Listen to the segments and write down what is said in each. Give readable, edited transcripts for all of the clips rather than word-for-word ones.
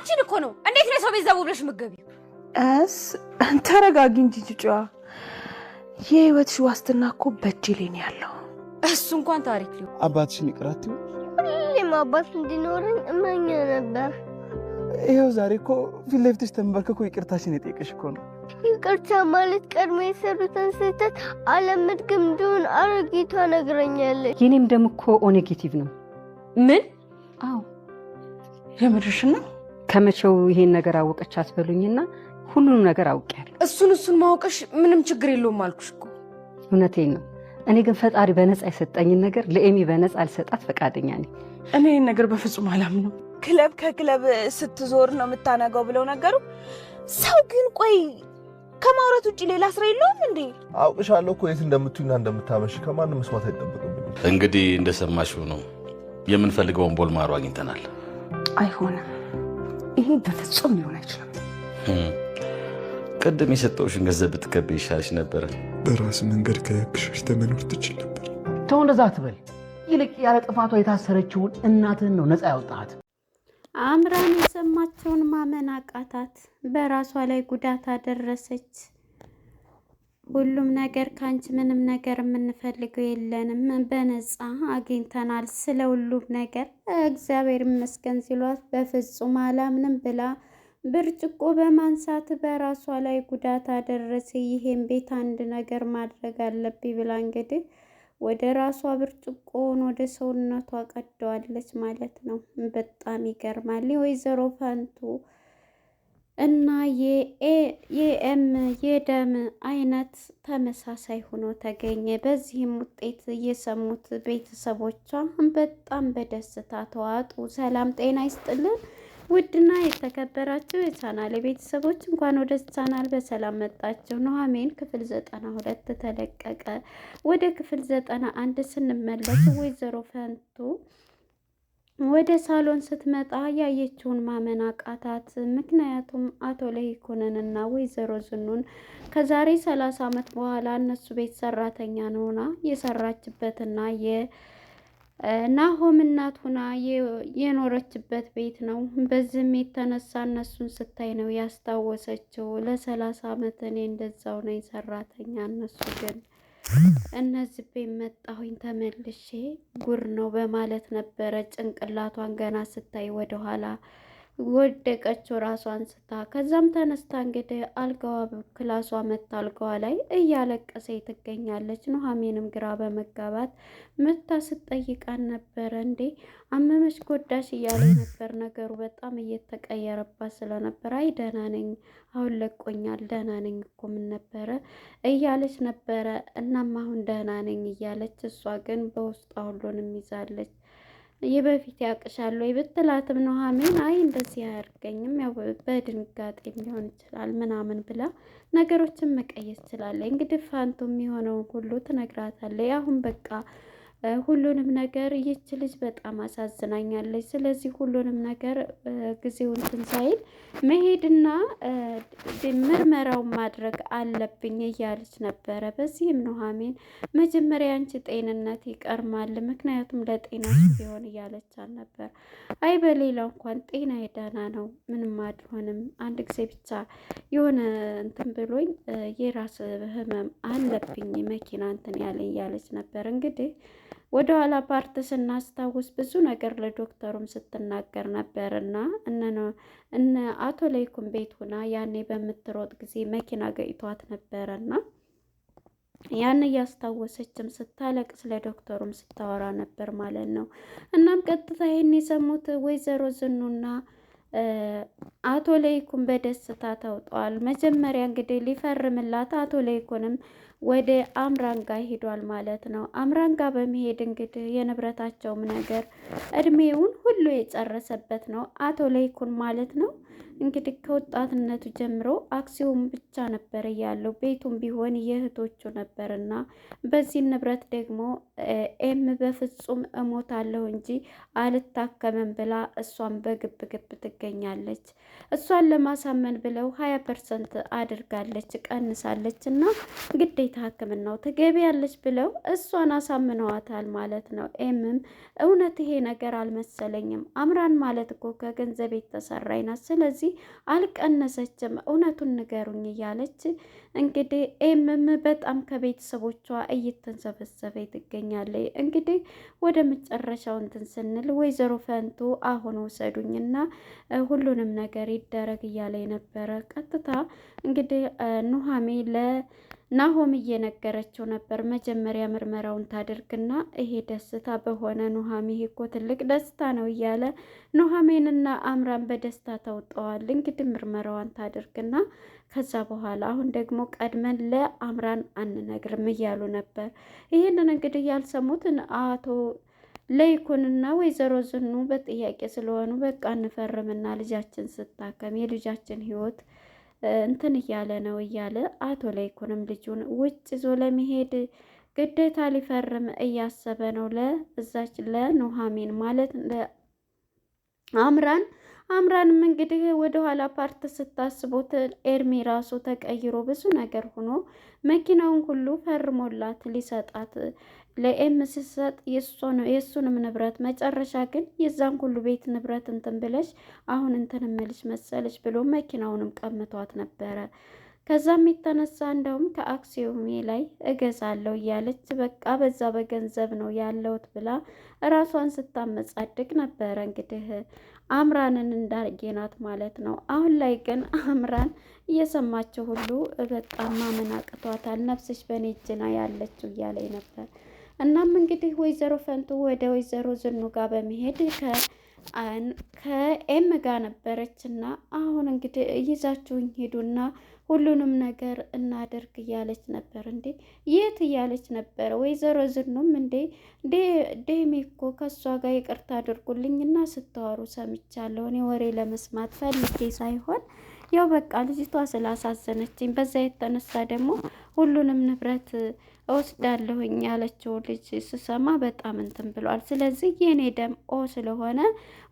አንቺን እኮ ነው እንዴት ነው ሰው ቤት ዘው ብለሽ የምትገቢው? ተረጋጊ እንጂ ጭጫዋ የህይወትሽ ዋስትና እኮ በእጄ ላይ ነው ያለው። እሱ እንኳን ታሪክ ሊሆን አባትሽን ይቅራት ይሁን ሁሌም አባት እንዲኖረኝ እመኝ ነበር። ይኸው ዛሬ እኮ ፊት ለፊትሽ ተንበርክኮ ይቅርታሽን የጠየቀሽ እኮ ነው። ይቅርታ ማለት ቀድሞ የሰሩትን ስህተት አለመድገም እንደሆነ አሮጊቷ ነግረኛለች። የኔም ደም እኮ ኦ ኔጌቲቭ ነው። ምን? አዎ የምርሽ ነው? ከመቼው ይሄን ነገር አወቀች አትበሉኝና ሁሉንም ነገር አውቄያለሁ። እሱን ማወቅሽ ምንም ችግር የለውም አልኩሽ እኮ። እውነቴን ነው። እኔ ግን ፈጣሪ በነፃ የሰጠኝን ነገር ለኤሚ በነፃ አልሰጣት ፈቃደኛ ነኝ። እኔ ይሄን ነገር በፍጹም አላምነው። ክለብ ከክለብ ስትዞር ነው የምታነጋው ብለው ነገሩ። ሰው ግን ቆይ ከማውራት ውጪ ሌላ ስራ የለውም እንዴ? አውቅሻለሁ እኮ የት እንደምትዩና እንደምታመሽ ከማንም መስማት አይጠበቅብኝ። እንግዲህ እንደሰማሽው ነው የምንፈልገውን ቦልማሩ አግኝተናል። አይሆንም፣ ይሄ በፍጹም ሊሆን አይችልም። ቅድም የሰጠውሽን ገንዘብ ብትከብይ ይሻልሽ ነበር። በራስ መንገድ ከብሽሽ ተመኖር ትችል ነበር። ተው እንደዛ አትበል። ይልቅ ያለ ጥፋቷ የታሰረችውን እናትህን ነው ነፃ ያወጣሃት። አምራን የሰማቸውን ማመን አቃታት። በራሷ ላይ ጉዳት አደረሰች። ሁሉም ነገር ካንቺ ምንም ነገር የምንፈልገው የለንም፣ በነፃ አግኝተናል፣ ስለ ሁሉም ነገር እግዚአብሔር ይመስገን ሲሏት በፍጹም አላምንም ብላ ብርጭቆ በማንሳት በራሷ ላይ ጉዳት አደረሰ። ይሄን ቤት አንድ ነገር ማድረግ አለብኝ ብላ እንግዲህ ወደ ራሷ ብርጭቆውን ወደ ሰውነቷ ቀደዋለች ማለት ነው። በጣም ይገርማል። ወይዘሮ ፋንቱ እና የኤም የደም አይነት ተመሳሳይ ሆኖ ተገኘ። በዚህም ውጤት የሰሙት ቤተሰቦቿ በጣም በደስታ ተዋጡ። ሰላም ጤና ይስጥልን ውድና የተከበራችሁ የቻናል ቤተሰቦች እንኳን ወደ ቻናል በሰላም መጣችሁ። ኑሐሚን ክፍል 92 ተለቀቀ። ወደ ክፍል 91 ስንመለስ ወይዘሮ ፈንቱ ወደ ሳሎን ስትመጣ ያየችውን ማመን አቃታት። ምክንያቱም አቶ ለይኩንንና ወይዘሮ ዝኑን ከዛሬ 30 ዓመት በኋላ እነሱ ቤት ሰራተኛ ነውና የሰራችበትና ናሆም እናት ሆና የኖረችበት ቤት ነው። በዚህም የተነሳ እነሱን ስታይ ነው ያስታወሰችው። ለ30 ዓመት እኔ እንደዛው ነኝ ሰራተኛ፣ እነሱ ግን እነዚህ ቤት መጣሁኝ ተመልሼ ጉር ነው በማለት ነበረ ጭንቅላቷን ገና ስታይ ወደኋላ ወደቀችው ራሷን ስታ። ከዛም ተነስታ እንግዲህ አልጋዋ ክላሷ መታ አልጋዋ ላይ እያለቀሰ ትገኛለች። ኑሐሚንም ግራ በመጋባት መታ ስትጠይቃን ነበረ። እንዴ አመመሽ ጎዳሽ እያለ ነበር። ነገሩ በጣም እየተቀየረባት ስለነበር አይ ደህና ነኝ አሁን ለቆኛል ደህና ነኝ እኮ ምን ነበረ እያለች ነበረ። እናም አሁን ደህና ነኝ እያለች እሷ ግን በውስጧ ሁሉንም ይዛለች። የበፊት ያቅሻል ወይ ብትላትም ኑሐሚን አይ እንደዚህ አያርገኝም ያው በድንጋጤ ሊሆን ይችላል ምናምን ብላ ነገሮችን መቀየስ ትችላለች። እንግዲህ ፋንቱ የሚሆነውን ሁሉ ትነግራታለች። አሁን በቃ ሁሉንም ነገር ይች ልጅ በጣም አሳዝናኛለች። ስለዚህ ሁሉንም ነገር ጊዜውን ትንሳኤል መሄድና ምርመራውን ማድረግ አለብኝ እያለች ነበረ። በዚህም ኑሐሚን መጀመሪያ አንቺ ጤንነት ይቀርማል፣ ምክንያቱም ለጤናሽ ቢሆን እያለቻት ነበር። አይ በሌላው እንኳን ጤና ደህና ነው ምንም አልሆንም፣ አንድ ጊዜ ብቻ የሆነ እንትን ብሎኝ የራስ ህመም አለብኝ መኪና እንትን ያለ እያለች ነበር። እንግዲህ ወደ ኋላ ፓርት ስናስታውስ ብዙ ነገር ለዶክተሩም ስትናገር ነበርና እነ አቶ ለይኩን ቤት ሆና ያኔ በምትሮጥ ጊዜ መኪና ገጭቷት ነበረና ያን እያስታወሰችም ስታለቅስ ለዶክተሩም ስታወራ ነበር ማለት ነው። እናም ቀጥታ ይሄን የሰሙት ወይዘሮ ዝኑና አቶ ለይኩን በደስታ ተውጧል። መጀመሪያ እንግዲህ ሊፈርምላት አቶ ለይኩንም ወደ አምራን ጋር ሄዷል ማለት ነው። አምራን ጋር በመሄድ እንግዲህ የንብረታቸውም ነገር እድሜውን ሁሉ የጨረሰበት ነው አቶ ለይኩን ማለት ነው። እንግዲህ ከወጣትነቱ ጀምሮ አክሲዮን ብቻ ነበር ያለው፣ ቤቱም ቢሆን የእህቶቹ ነበርና በዚህ ንብረት ደግሞ ኤም በፍጹም እሞታለሁ እንጂ አልታከምም ብላ እሷን በግብ ግብ ትገኛለች። እሷን ለማሳመን ብለው 20% አድርጋለች ቀንሳለች እና ግዴታ ቤት ሕክምናው ትገቢያለሽ ብለው እሷን አሳምነዋታል ማለት ነው። ኤምም እውነት ይሄ ነገር አልመሰለኝም፣ አምራን ማለት እኮ ከገንዘብ የተሰራች ናት፣ ስለዚህ አልቀነሰችም፣ እውነቱን ንገሩኝ እያለች እንግዲህ ኤምም በጣም ከቤተሰቦቿ እየተንሰበሰበ ትገኛለች። እንግዲህ ወደ መጨረሻው እንትን ስንል ወይዘሮ ፈንቱ አሁን ውሰዱኝና ሁሉንም ነገር ይደረግ እያለ ነበረ። ቀጥታ እንግዲህ ኑሃሜ ለናሆም እየነገረችው ነበር። መጀመሪያ ምርመራውን ታደርግና ይሄ ደስታ በሆነ ኑሃሜ እኮ ትልቅ ደስታ ነው እያለ ኑሃሜንና አምራን በደስታ ተውጠዋል። እንግዲህ ምርመራዋን ታደርግና ከዛ በኋላ አሁን ደግሞ ቀድመን ለአምራን አንነግርም እያሉ ነበር። ይህንን እንግዲህ ያልሰሙትን አቶ ለይኩንና ወይዘሮ ዝኑ በጥያቄ ስለሆኑ በቃ እንፈርምና ልጃችን ስታከም የልጃችን ሕይወት እንትን እያለ ነው እያለ አቶ ለይኩንም ልጁን ውጭ ይዞ ለመሄድ ግዴታ ሊፈርም እያሰበ ነው። ለእዛች ለኑሃሚን ማለት አምራንም እንግዲህ ወደ ኋላ ፓርት ስታስቡት ኤርሚ ራሱ ተቀይሮ ብዙ ነገር ሆኖ መኪናውን ሁሉ ፈርሞላት ሊሰጣት ለኤም ሲሰጥ የእሱንም ንብረት መጨረሻ ግን የዛን ሁሉ ቤት ንብረት እንትን ብለሽ አሁን እንትን እምልሽ መሰለሽ ብሎ መኪናውንም ቀምቷት ነበረ። ከዛም የተነሳ እንደውም ከአክሲዮሜ ላይ እገዛለሁ እያለች በቃ በዛ በገንዘብ ነው ያለውት ብላ ራሷን ስታመጻድቅ ነበረ። እንግዲህ አምራንን እንዳርጌናት ማለት ነው። አሁን ላይ ግን አምራን እየሰማቸው ሁሉ በጣም ማመን አቅቷታል። ነፍስሽ በኔ እጅ ነው ያለችው እያለኝ ነበር። እናም እንግዲህ ወይዘሮ ፈንቱ ወደ ወይዘሮ ዝኑ ጋር በመሄድ ከኤም ጋር ነበረች እና አሁን እንግዲህ ይዛችሁኝ ሄዱና ሁሉንም ነገር እናደርግ እያለች ነበር። እንዴ የት እያለች ነበረ። ወይዘሮ ዝኑም እንዴ ዴሜ እኮ ከእሷ ጋር ይቅርታ አድርጉልኝና ስታወሩ ሰምቻለሁ። እኔ ወሬ ለመስማት ፈልጌ ሳይሆን ያው በቃ ልጅቷ ስላሳዘነችኝ በዛ የተነሳ ደግሞ ሁሉንም ንብረት እወስዳለሁኝ ያለችው ልጅ ስሰማ በጣም እንትን ብሏል። ስለዚህ የኔ ደም ስለሆነ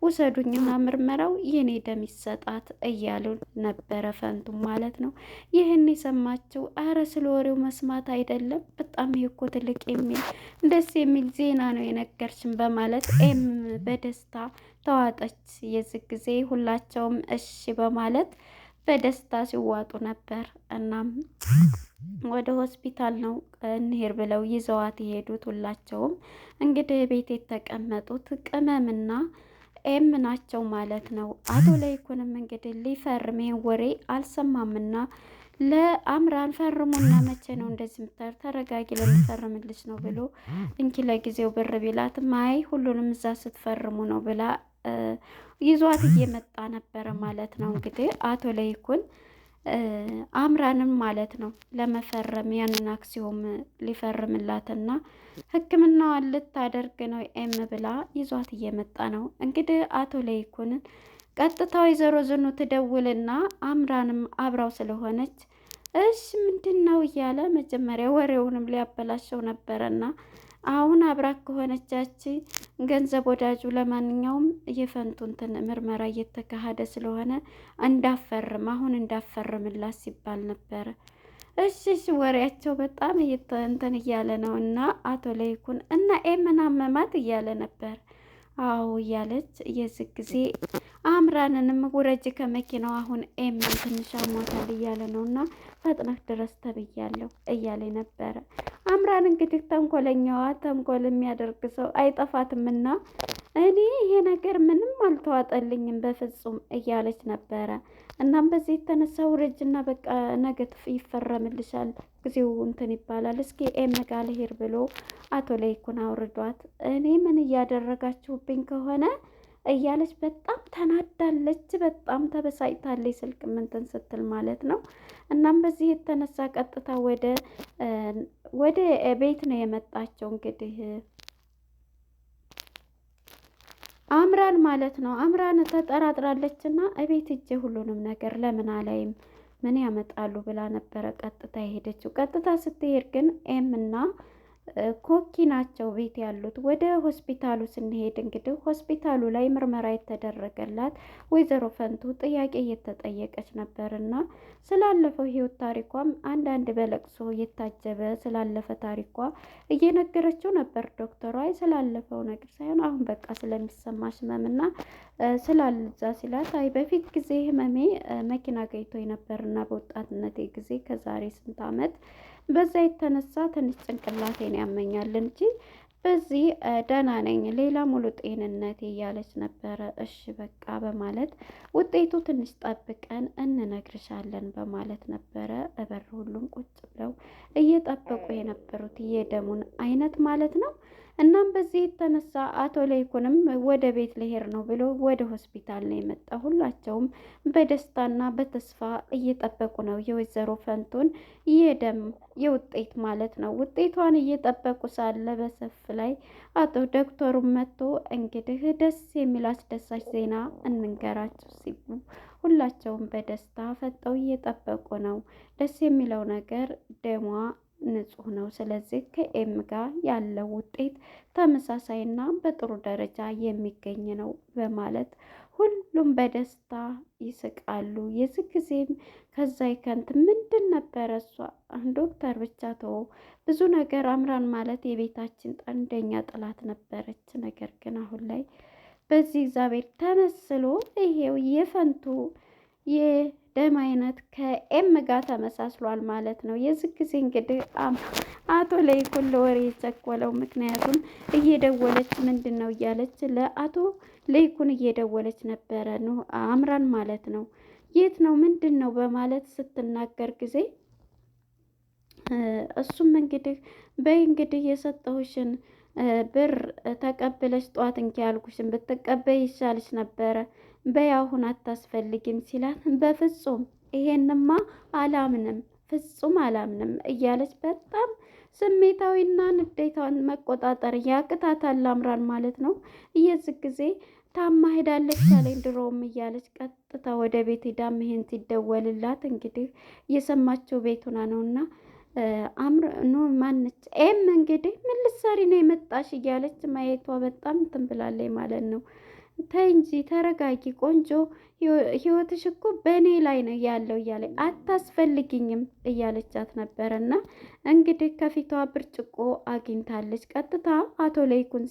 ውሰዱኝና ምርመራው የኔ ደም ይሰጣት እያሉ ነበረ ፈንቱ ማለት ነው። ይህን የሰማችው አረ ስለ ወሬው መስማት አይደለም፣ በጣም ይሄ እኮ ትልቅ የሚል ደስ የሚል ዜና ነው የነገርሽን በማለት ኤም በደስታ ተዋጠች። የዚህ ጊዜ ሁላቸውም እሺ በማለት በደስታ ሲዋጡ ነበር። እናም ወደ ሆስፒታል ነው እንሄድ ብለው ይዘዋት የሄዱት። ሁላቸውም እንግዲህ ቤት የተቀመጡት ቅመምና ኤም ናቸው ማለት ነው። አቶ ለይኩንም እንግዲህ ሊፈርም ወሬ አልሰማምና ለአምራን ፈርሙና መቼ ነው እንደዚህ ምታር ተረጋጊ ለሚፈርምልሽ ነው ብሎ እንኪ ለጊዜው ብር ቢላትም አይ ሁሉንም እዛ ስትፈርሙ ነው ብላ ይዟት እየመጣ ነበረ ማለት ነው። እንግዲህ አቶ ለይኩን አምራንም ማለት ነው ለመፈረም ያንን አክሲዮን ሊፈርምላትና ሕክምናዋን ልታደርግ ነው ኤም ብላ ይዟት እየመጣ ነው። እንግዲህ አቶ ለይኩንን ቀጥታ ወይዘሮ ዝኑ ትደውልና አምራንም አብራው ስለሆነች እሺ ምንድን ነው እያለ መጀመሪያ ወሬውንም ሊያበላሸው ነበረና አሁን አብራክ ከሆነቻች ገንዘብ ወዳጁ ለማንኛውም የፈንቱንትን ምርመራ እየተካሄደ ስለሆነ እንዳፈርም አሁን እንዳፈርምላት ሲባል ነበረ። እሺ ወሬያቸው በጣም እንትን እያለ ነው እና አቶ ለይኩን እና ኤምን አመማት እያለ ነበር። አዎ እያለች የዚህ ጊዜ አምራንንም ውረጅ ከመኪናው አሁን ኤምን ትንሽ አሟታል እያለ ነው እና ፈጥነህ ድረስ ተብያለሁ እያለ ነበረ። አምራን እንግዲህ ተንኮለኛዋ ተንኮል የሚያደርግ ሰው አይጠፋትምና እኔ ይሄ ነገር ምንም አልተዋጠልኝም በፍጹም እያለች ነበረ። እናም በዚህ የተነሳ ውረጅና በቃ ነገ ይፈረምልሻል ጊዜው እንትን ይባላል እስኪ ኤም ጋር ልሄድ ብሎ አቶ ለይኩን አውርዷት እኔ ምን እያደረጋችሁብኝ ከሆነ እያለች በጣም ተናዳለች። በጣም ተበሳጭታለች። ስልክ ምንትን ስትል ማለት ነው። እናም በዚህ የተነሳ ቀጥታ ወደ ቤት ነው የመጣቸው። እንግዲህ አምራን ማለት ነው። አምራን ተጠራጥራለች እና እቤት እጄ ሁሉንም ነገር ለምን አላይም ምን ያመጣሉ ብላ ነበረ ቀጥታ የሄደችው። ቀጥታ ስትሄድ ግን ኤም እና ኮኪ ናቸው ቤት ያሉት። ወደ ሆስፒታሉ ስንሄድ እንግዲህ ሆስፒታሉ ላይ ምርመራ የተደረገላት ወይዘሮ ፈንቱ ጥያቄ እየተጠየቀች ነበርና ስላለፈው ህይወት ታሪኳም አንዳንድ በለቅሶ የታጀበ ስላለፈ ታሪኳ እየነገረችው ነበር። ዶክተሯ ስላለፈው ነገር ሳይሆን አሁን በቃ ስለሚሰማሽ ህመምና ስላልዛ ሲላት አይ በፊት ጊዜ ህመሜ መኪና ገይቶኝ ነበርና በወጣትነቴ ጊዜ ከዛሬ ስንት ዓመት በዛ የተነሳ ትንሽ ጭንቅላቴን ያመኛል እንጂ በዚህ ደህና ነኝ፣ ሌላ ሙሉ ጤንነቴ እያለች ነበረ። እሺ በቃ በማለት ውጤቱ ትንሽ ጠብቀን እንነግርሻለን በማለት ነበረ እበር ሁሉም ቁጭ ብለው እየጠበቁ የነበሩት የደሙን አይነት ማለት ነው። እናም በዚህ የተነሳ አቶ ለይኩንም ወደ ቤት ልሄድ ነው ብሎ ወደ ሆስፒታል ነው የመጣ። ሁላቸውም በደስታና በተስፋ እየጠበቁ ነው የወይዘሮ ፈንቱን የደም የውጤት ማለት ነው። ውጤቷን እየጠበቁ ሳለ በሰፍ ላይ አቶ ዶክተሩም መጥቶ እንግዲህ ደስ የሚል አስደሳች ዜና እንንገራችሁ ሲሉ ሁላቸውም በደስታ ፈጠው እየጠበቁ ነው። ደስ የሚለው ነገር ደሟ ንጹህ ነው። ስለዚህ ከኤም ጋር ያለው ውጤት ተመሳሳይና በጥሩ ደረጃ የሚገኝ ነው በማለት ሁሉም በደስታ ይስቃሉ። የዚህ ጊዜም ከዛ ይከንት ምንድን ነበረ እሷ ዶክተር ብቻ ተወው ብዙ ነገር አምራን ማለት የቤታችን አንደኛ ጥላት ነበረች። ነገር ግን አሁን ላይ በዚህ እግዚአብሔር ተመስሎ ይሄው የፈንቱ የደም አይነት ከኤም ጋር ተመሳስሏል ማለት ነው። የዚህ ጊዜ እንግዲህ አቶ ለይኩን ለወሬ የቸኮለው ምክንያቱም እየደወለች ምንድን ነው እያለች ለአቶ ለይኩን እየደወለች ነበረ ነው አምራን ማለት ነው። የት ነው ምንድን ነው በማለት ስትናገር ጊዜ እሱም እንግዲህ በይ እንግዲህ የሰጠሁሽን ብር ተቀብለሽ ጧት እንኪ ያልኩሽን ብትቀበይ ይሻልሽ ነበረ፣ በይ አሁን አታስፈልጊም ሲላት በፍጹም ይሄንማ አላምንም፣ ፍጹም አላምንም እያለች በጣም ስሜታዊና ንዴታዋን መቆጣጠር ያቅታታል አምራን ማለት ነው። የዚህ ጊዜ ታማ ሄዳለች አለኝ ድሮም እያለች ቀጥታ ወደ ቤት ሄዳ ይሄን ሲደወልላት እንግዲህ የሰማቸው ቤቱና ነውና ኖ ማነች ኤም እንግዲህ ምን ልትሰሪ ነው የመጣሽ እያለች ማየቷ በጣም እንትን ብላለች ማለት ነው። ተይ እንጂ ተረጋጊ ቆንጆ፣ ህይወትሽ እኮ በእኔ ላይ ነው ያለው እያለ አታስፈልጊኝም እያለቻት ነበረና እንግዲህ ከፊቷ ብርጭቆ አግኝታለች። ቀጥታ አቶ ለይኩን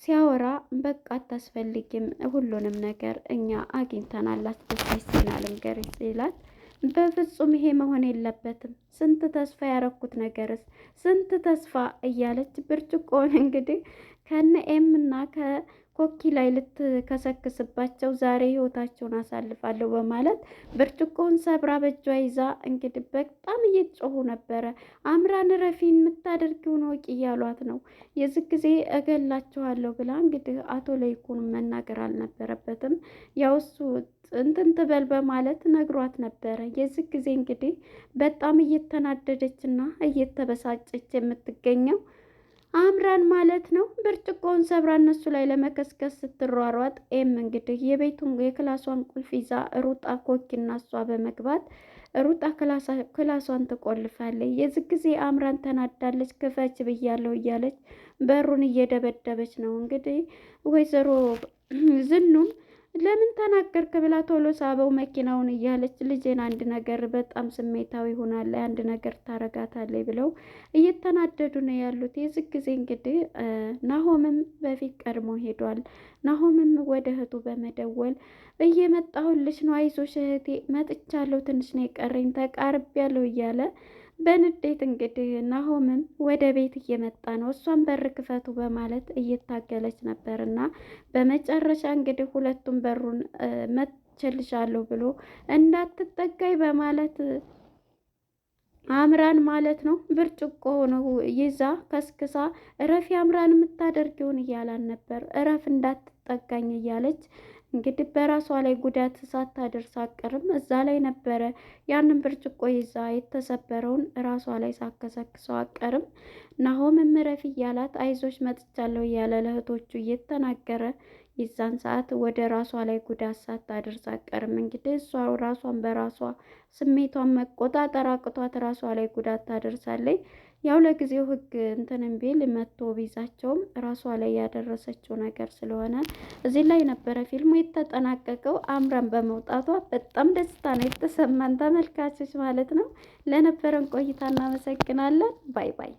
ሲያወራ በቃ አታስፈልጊም፣ ሁሉንም ነገር እኛ አግኝተናል፣ አስደሳች ዜና ልንገርሽ ሲላት በፍጹም ይሄ መሆን የለበትም፣ ስንት ተስፋ ያረኩት ነገርስ ስንት ተስፋ እያለች ብርጭቆውን እንግዲህ ከነ ኤም እና ከኮኪ ላይ ልትከሰክስባቸው ዛሬ ህይወታቸውን አሳልፋለሁ በማለት ብርጭቆውን ሰብራ በእጇ ይዛ እንግዲህ በጣም እየጮሁ ነበረ። አምራን ረፊ የምታደርጊውን ወቂ እያሏት ነው። የዚህ ጊዜ እገላችኋለሁ ብላ እንግዲህ አቶ ለይኩን መናገር አልነበረበትም። ያው እሱ እንትን ትበል በማለት ነግሯት ነበረ። የዚህ ጊዜ እንግዲህ በጣም እየተናደደችና እየተበሳጨች የምትገኘው አምራን ማለት ነው። ብርጭቆውን ሰብራ እነሱ ላይ ለመከስከስ ስትሯሯጥ ኤም እንግዲህ የቤቱን የክላሷን ቁልፍ ይዛ ሩጣ ኮኪና እሷ በመግባት ሩጣ ክላሷን ትቆልፋለች። የዚህ ጊዜ አምራን ተናዳለች። ክፈች ብያለሁ እያለች በሩን እየደበደበች ነው። እንግዲህ ወይዘሮ ዝኑም ለምን ተናገርክ ብላ ቶሎ ሳበው መኪናውን እያለች ልጄን አንድ ነገር በጣም ስሜታዊ ሆናለች፣ አንድ ነገር ታረጋታለች ብለው እየተናደዱ ነው ያሉት። የዚህ ጊዜ እንግዲህ ናሆምም በፊት ቀድሞ ሄዷል። ናሆምም ወደ እህቱ በመደወል እየመጣሁልሽ ነው፣ አይዞሽ እህቴ መጥቻለሁ፣ ትንሽ ነው የቀረኝ፣ ተቃርቤያለሁ እያለ በንዴት እንግዲህ ናሆምም ወደ ቤት እየመጣ ነው። እሷን በር ክፈቱ በማለት እየታገለች ነበርና በመጨረሻ እንግዲህ ሁለቱም በሩን መችልሻለሁ ብሎ እንዳትጠጋይ በማለት አምራን ማለት ነው ብርጭቆ ነው ይዛ ከስክሳ እረፍ አምራን የምታደርጊውን እያላን ነበር። እረፍ እንዳትጠጋኝ እያለች እንግዲህ በራሷ ላይ ጉዳት ሳታደርስ አቀርም እዛ ላይ ነበረ ያንን ብርጭቆ ይዛ የተሰበረውን ራሷ ላይ ሳከሰክሰው አቀርም። ናሆም እረፍ እያላት አይዞሽ መጥቻለሁ እያለ ለእህቶቹ እየተናገረ ይዛን ሰዓት ወደ ራሷ ላይ ጉዳት ሳታደርስ አቀርም። እንግዲህ እሷ ራሷን በራሷ ስሜቷን መቆጣጠር አቅቷት ራሷ ላይ ጉዳት ታደርሳለች። ያው ለጊዜው ህግ እንትንም ቢል መጥቶ ቢዛቸውም ራሷ ላይ ያደረሰችው ነገር ስለሆነ እዚህ ላይ ነበረ ፊልሙ የተጠናቀቀው። አምራን በመውጣቷ በጣም ደስታ ነው የተሰማን ተመልካቾች ማለት ነው። ለነበረን ቆይታ እናመሰግናለን። ባይ ባይ።